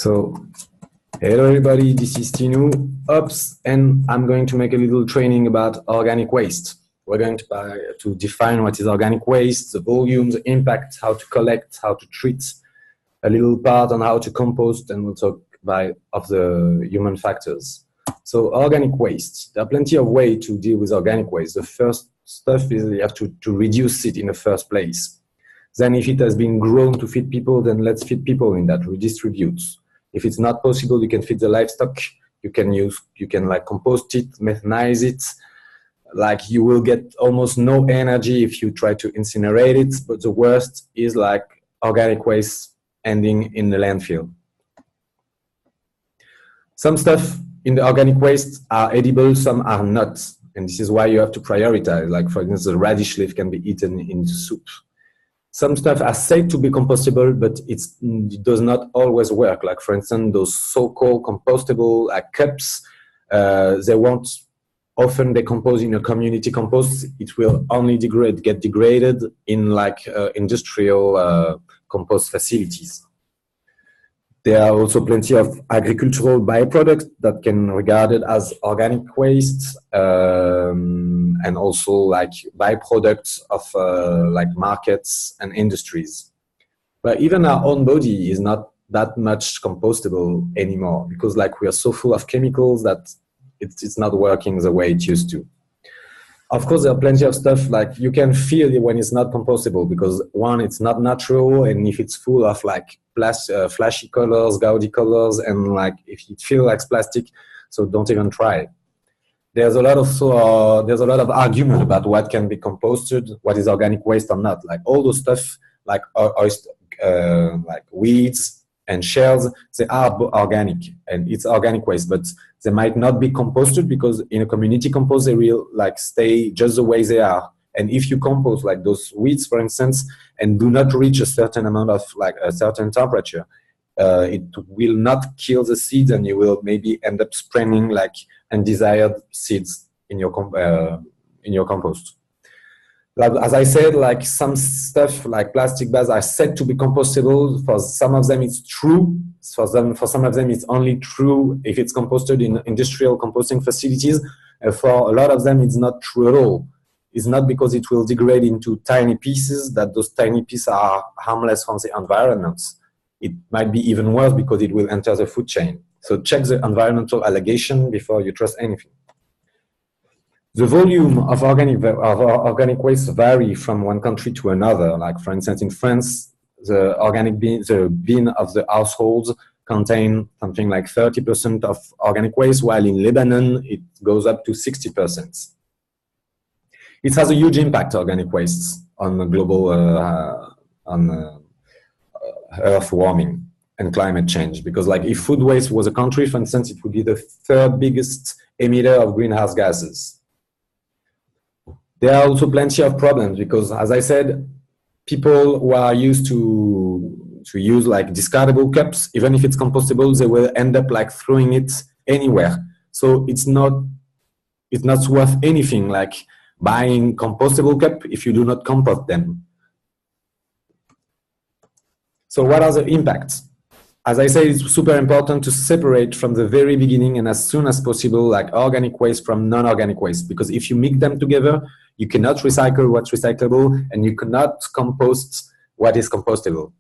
So, hello everybody, this is Tinu Ops, and I'm going to make a little training about organic waste. We're going to define what is organic waste, the volume, the impact, how to collect, how to treat, a little part on how to compost, and we'll talk of the human factors. So organic waste, there are plenty of ways to deal with organic waste. The first stuff is you have to reduce it in the first place. Then if it has been grown to feed people, then let's feed people in that, redistribute. If it's not possible, you can feed the livestock, you can like compost it, methanize it. Like you will get almost no energy if you try to incinerate it, but the worst is like organic waste ending in the landfill. Some stuff in the organic waste are edible, some are not. And this is why you have to prioritize. Like for instance, the radish leaf can be eaten in soup. Some stuff are said to be compostable, but it does not always work. Like for instance, those so-called compostable cups, they won't often decompose in a community compost. It will only get degraded in like industrial compost facilities. There are also plenty of agricultural byproducts that can be regarded as organic waste, and also like byproducts of like markets and industries. But even our own body is not that much compostable anymore, because like we are so full of chemicals that it's not working the way it used to. Of course, there are plenty of stuff like you can feel it when it's not compostable, because one, it's not natural, and if it's full of like flashy colors, gaudy colors, and like if it feels like plastic, so don't even try. There's a lot of argument about what can be composted, what is organic waste or not. Like all those stuff, like weeds and shells, they are organic and it's organic waste, but they might not be composted because in a community compost they will like stay just the way they are. And if you compost like those weeds, for instance, and do not reach a certain amount of like a certain temperature, it will not kill the seeds, and you will maybe end up spreading like undesired seeds in your compost. As I said, like some stuff like plastic bags are said to be compostable. For some of them it's true. For some of them it's only true if it's composted in industrial composting facilities. For a lot of them it's not true at all. It's not because it will degrade into tiny pieces that those tiny pieces are harmless from the environment. It might be even worse because it will enter the food chain. So check the environmental allegation before you trust anything. The volume of organic waste vary from one country to another. Like for instance, in France, the bin of the households contain something like 30% of organic waste, while in Lebanon it goes up to 60%. It has a huge impact, organic waste, on the global earth warming and climate change. Because like if food waste was a country, for instance, it would be the third biggest emitter of greenhouse gases. There are also plenty of problems because, as I said, people who are used to use like discardable cups, even if it's compostable, they will end up like throwing it anywhere. So it's not worth anything like buying compostable cup if you do not compost them. So what are the impacts? As I said, it's super important to separate from the very beginning and as soon as possible like organic waste from non-organic waste, because if you mix them together, you cannot recycle what's recyclable and you cannot compost what is compostable.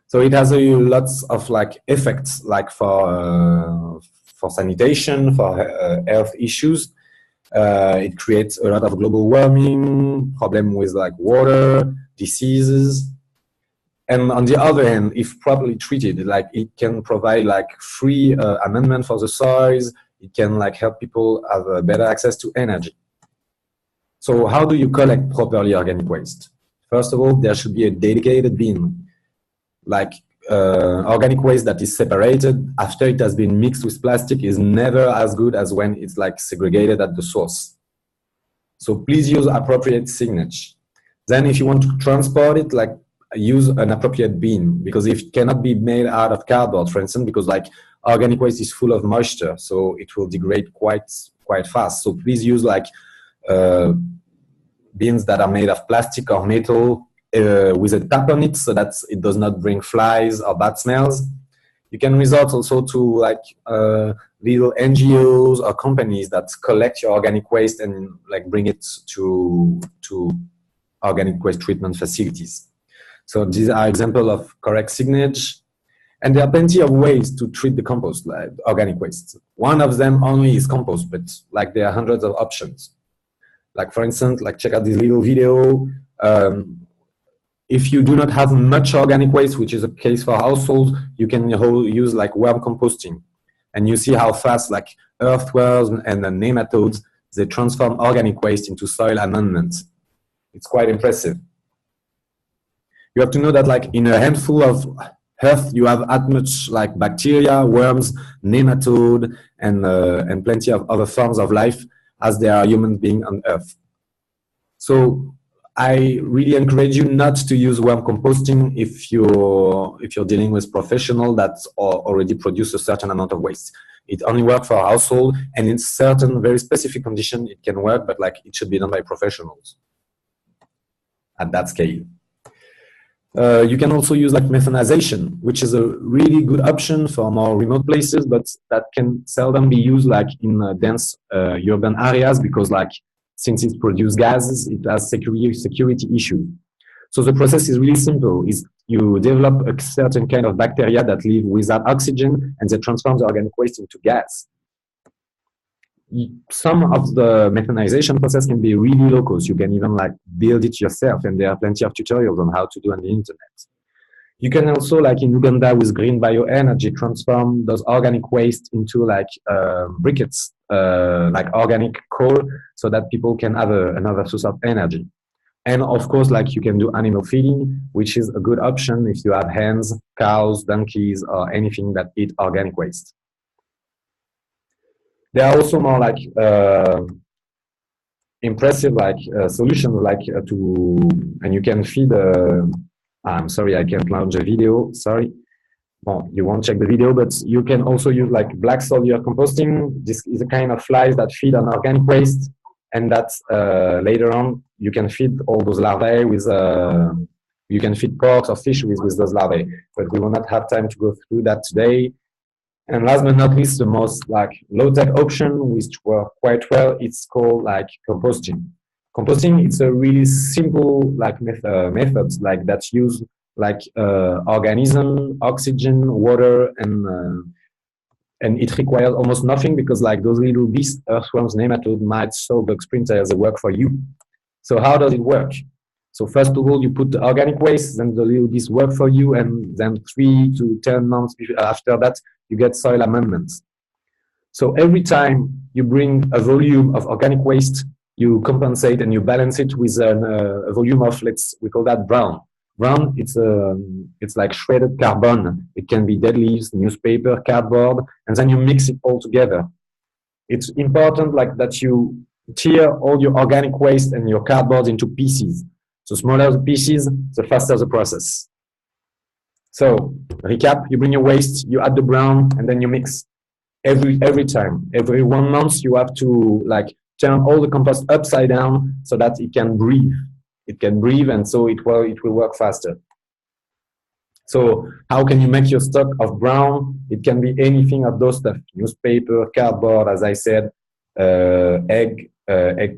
So it has lots of like effects, like for sanitation, for health issues. It creates a lot of global warming, problem with like water, diseases. And on the other hand, if properly treated, like it can provide like free amendment for the soils. It can like help people have better access to energy. So how do you collect properly organic waste? First of all, there should be a dedicated bin. Like organic waste that is separated after it has been mixed with plastic is never as good as when it's like segregated at the source. So please use appropriate signage. Then if you want to transport it, like use an appropriate bin, because if it cannot be made out of cardboard, for instance, because like organic waste is full of moisture, so it will degrade quite fast. So please use like bins that are made of plastic or metal with a tap on it so that it does not bring flies or bad smells. You can resort also to like little NGOs or companies that collect your organic waste and like bring it to organic waste treatment facilities. So these are examples of correct signage. And there are plenty of ways to treat the compost, like organic waste. One of them only is compost, but like there are hundreds of options. Like for instance, like check out this little video. If you do not have much organic waste, which is a case for households, you can use like worm composting. And you see how fast like earthworms and the nematodes, they transform organic waste into soil amendments. It's quite impressive. You have to know that like in a handful of earth, you have as much like bacteria, worms, nematode, and plenty of other forms of life as there are human beings on earth. So I really encourage you not to use worm composting if you're dealing with professionals that already produce a certain amount of waste. It only works for a household, and in certain very specific conditions it can work, but like it should be done by professionals at that scale. You can also use like methanization, which is a really good option for more remote places, but that can seldom be used like in dense urban areas because like since it produces gases, it has security issues. So the process is really simple. Is you develop a certain kind of bacteria that live without oxygen and they transform the organic waste into gas. Some of the methanization process can be really low cost. You can even like build it yourself, and there are plenty of tutorials on how to do on the internet. You can also, like in Uganda with green bioenergy, transform those organic waste into like briquettes, like organic coal, so that people can have another source of energy. And of course, like you can do animal feeding, which is a good option if you have hens, cows, donkeys, or anything that eat organic waste. There are also more like impressive like solutions like and you can feed. I'm sorry, I can't launch a video. Sorry, well, you won't check the video, but you can also use like black soldier composting. This is a kind of flies that feed on organic waste, and that later on you can feed all those larvae with. You can feed pork or fish with those larvae, but we will not have time to go through that today. And last but not least, the most like low-tech option, which work quite well, it's called like composting. Composting, it's a really simple like methods like that use like organism, oxygen, water, and it requires almost nothing because like those little beasts, earthworms, nematodes, mites, bug sprinters, they work for you. So how does it work? So first of all, you put the organic waste, then the little beasts work for you, and then 3 to 10 months after that, you get soil amendments. So every time you bring a volume of organic waste, you compensate and you balance it with a volume of, we call that brown. Brown, it's like shredded carbon. It can be dead leaves, newspaper, cardboard, and then you mix it all together. It's important like that you tear all your organic waste and your cardboard into pieces. So smaller the pieces, the faster the process. So recap, you bring your waste, you add the brown, and then you mix every time. Every 1 month, you have to like turn all the compost upside down so that it can breathe. It can breathe, and so it will work faster. So how can you make your stock of brown? It can be anything of those stuff, newspaper, cardboard, as I said, egg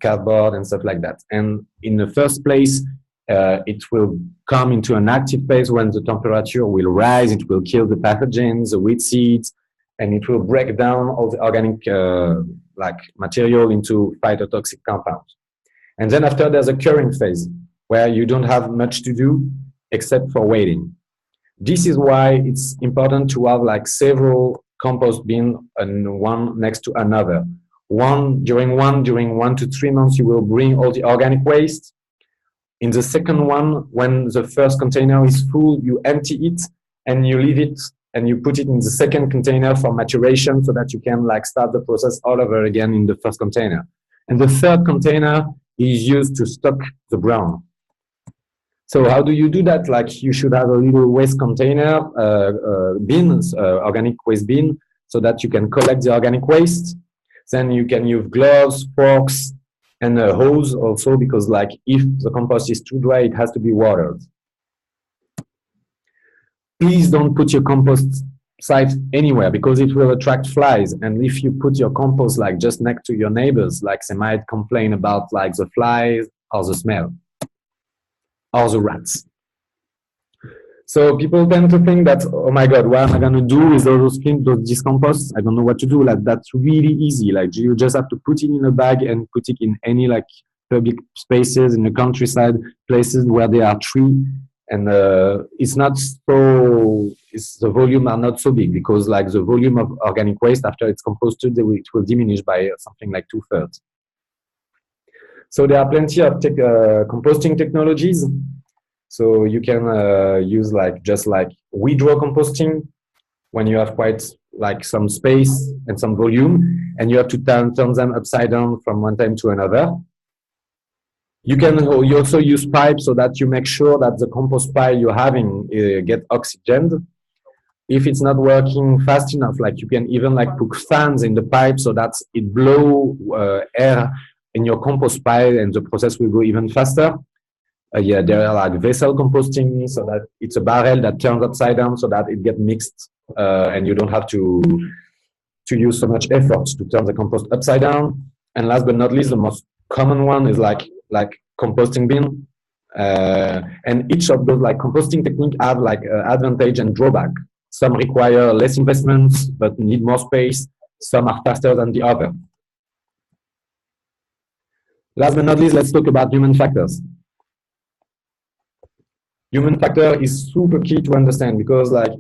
cardboard and stuff like that. And in the first place, it will come into an active phase when the temperature will rise. It will kill the pathogens, the weed seeds, and it will break down all the organic like material into phytotoxic compounds. And then after, there's a curing phase where you don't have much to do except for waiting. This is why it's important to have like several compost bins and one next to another. During 1 to 3 months, you will bring all the organic waste. In the second one, when the first container is full, you empty it and you leave it and you put it in the second container for maturation so that you can like start the process all over again in the first container. And the third container is used to stock the brown. So how do you do that? Like you should have a little waste container, bins, organic waste bin, so that you can collect the organic waste. Then you can use gloves, forks, and a hose also, because like if the compost is too dry, it has to be watered. Please don't put your compost site anywhere because it will attract flies. And if you put your compost like just next to your neighbors, like they might complain about like the flies or the smell or the rats. So people tend to think that, oh my God, what am I going to do with all those composts? I don't know what to do. Like, that's really easy. Like, you just have to put it in a bag and put it in any like public spaces in the countryside, places where there are trees. And it's not so, the volume are not so big because like the volume of organic waste after it's composted, it will diminish by something like 2/3. So there are plenty of composting technologies. So you can use like just like withdraw composting when you have quite like some space and some volume, and you have to turn them upside down from one time to another. You also use pipes so that you make sure that the compost pile you're having get oxygened. If it's not working fast enough, like you can even like put fans in the pipe so that it blow air in your compost pile and the process will go even faster. Yeah, there are like vessel composting, so that it's a barrel that turns upside down so that it gets mixed and you don't have to use so much effort to turn the compost upside down. And last but not least, the most common one is like composting bin. And each of those like composting techniques have like advantage and drawback. Some require less investments but need more space. Some are faster than the other. Last but not least, let's talk about human factors. Human factor is super key to understand because like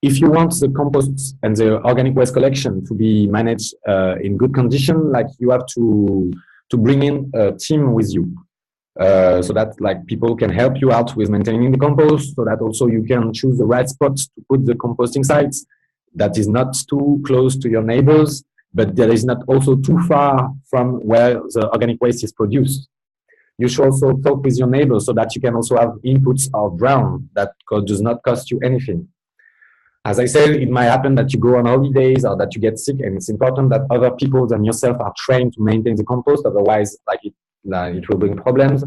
if you want the compost and the organic waste collection to be managed in good condition, like you have to bring in a team with you so that like people can help you out with maintaining the compost, so that also you can choose the right spots to put the composting sites that is not too close to your neighbors, but that is not also too far from where the organic waste is produced. You should also talk with your neighbors so that you can also have inputs of ground that does not cost you anything. As I said, it might happen that you go on holidays or that you get sick, and it's important that other people than yourself are trained to maintain the compost. Otherwise, like it will bring problems.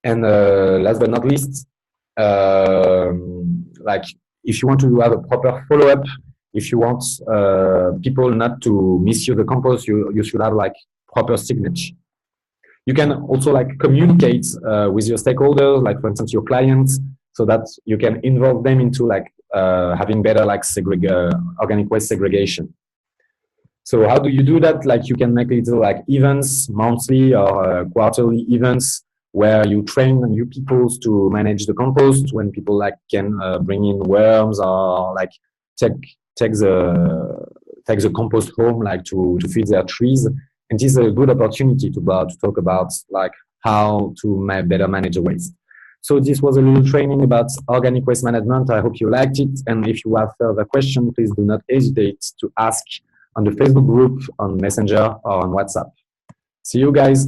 And last but not least, like if you want to have a proper follow-up, if you want people not to misuse the compost, you should have like proper signature. You can also like communicate with your stakeholders, like for instance your clients, so that you can involve them into like having better like organic waste segregation. So how do you do that? Like you can make little like events, monthly or quarterly events, where you train new people to manage the compost. When people like can bring in worms or like take the compost home, like to feed their trees. And this is a good opportunity to talk about like how to better manage the waste. So this was a little training about organic waste management. I hope you liked it. And if you have further questions, please do not hesitate to ask on the Facebook group, on Messenger, or on WhatsApp. See you guys.